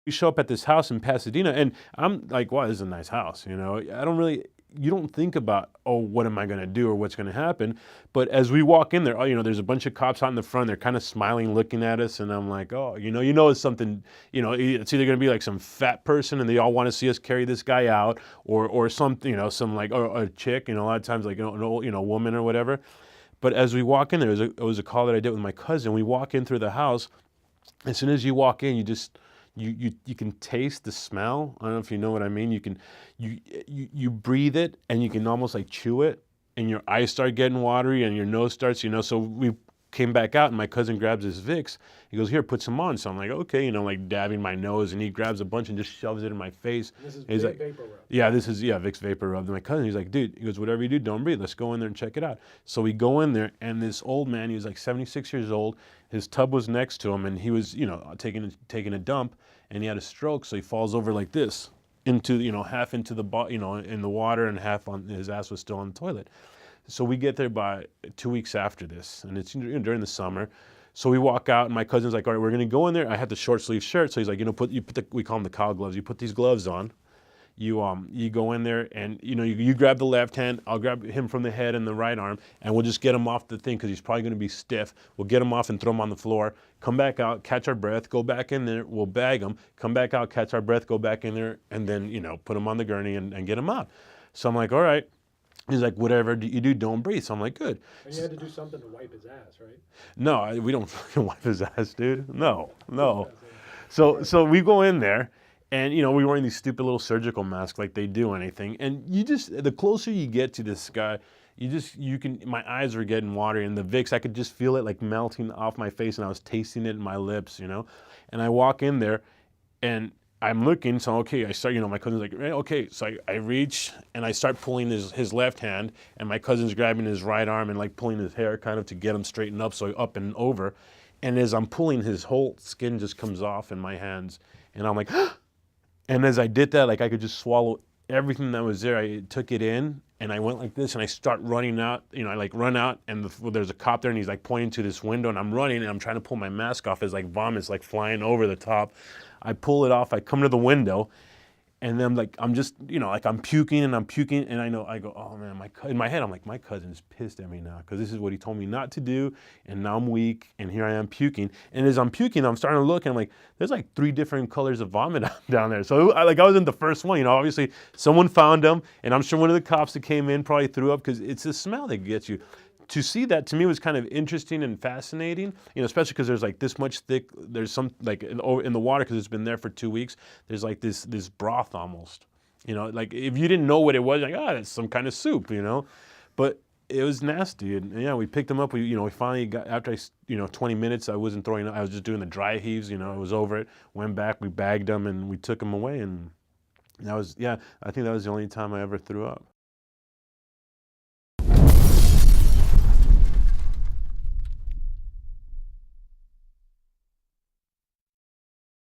we show up at this house in Pasadena, and I'm like, wow, this is a nice house. I don't really, you don't think about, oh, what am I going to do or what's going to happen. But as we walk in there, oh, there's a bunch of cops out in the front. They're kind of smiling, looking at us. And I'm like, oh, it's something, it's either going to be like some fat person and they all want to see us carry this guy out, or something, some like, or a chick, a lot of times like, an old, woman or whatever. But as we walk in there, it was a call that I did with my cousin. We walk in through the house. As soon as you walk in, you can taste the smell. I don't know if you know what I mean. You breathe it, and you can almost like chew it, and your eyes start getting watery, and your nose starts. So we came back out, and my cousin grabs his Vicks. He goes, "Here, put some on." So I'm like, "Okay," like dabbing my nose, and he grabs a bunch and just shoves it in my face. This is He's like, vapor rub. "Yeah, this is Vicks vapor rub." And my cousin, he's like, "Dude," he goes, "Whatever you do, don't breathe. Let's go in there and check it out." So we go in there, and this old man, he was like 76 years old. His tub was next to him, and he was, taking a dump, and he had a stroke, so he falls over like this into, half into the, in the water, and half on his ass was still on the toilet. So we get there by 2 weeks after this, and it's during the summer. So we walk out, and my cousin's like, "All right, we're gonna go in there." I had the short sleeve shirt, so he's like, we call them the cow gloves. You put these gloves on. You go in there, and you grab the left hand. I'll grab him from the head and the right arm, and we'll just get him off the thing because he's probably going to be stiff. We'll get him off and throw him on the floor. Come back out, catch our breath, go back in there. We'll bag him. Come back out, catch our breath, go back in there, and then put him on the gurney and get him out. So I'm like, all right. He's like, whatever you do, don't breathe. So I'm like, good. And you had to do something to wipe his ass, right? No, we don't fucking wipe his ass, dude. No. So we go in there. And, we're wearing these stupid little surgical masks like they do anything. And the closer you get to this guy, my eyes were getting watery, and the Vicks, I could just feel it like melting off my face, and I was tasting it in my lips, And I walk in there, and I'm looking, so okay, I start, my cousin's like, "Hey, okay." So I reach, and I start pulling his left hand, and my cousin's grabbing his right arm and like pulling his hair kind of to get him straightened up, so up and over. And as I'm pulling, his whole skin just comes off in my hands. And I'm like, and as I did that, like I could just swallow everything that was there. I took it in, and I went like this, and I start running out. I like run out, and there's a cop there, and he's like pointing to this window, and I'm running, and I'm trying to pull my mask off as like vomit's like flying over the top. I pull it off. I come to the window, and then I'm just, like I'm puking, and I go, oh man, in my head, I'm like, my cousin is pissed at me now because this is what he told me not to do, and now I'm weak, and here I am puking. And as I'm puking, I'm starting to look, and I'm like, there's like 3 different colors of vomit down there. So I wasn't the first one, obviously someone found them, and I'm sure one of the cops that came in probably threw up because it's the smell that gets you. To see that, to me, was kind of interesting and fascinating, especially because there's like this much there's some like in the water, because it's been there for 2 weeks. There's like this broth almost, like if you didn't know what it was, like, that's some kind of soup, but it was nasty. And yeah, we picked them up. We finally got, after 20 minutes, I wasn't throwing up. I was just doing the dry heaves, I was over it. Went back, we bagged them, and we took them away. And that was, yeah, I think that was the only time I ever threw up.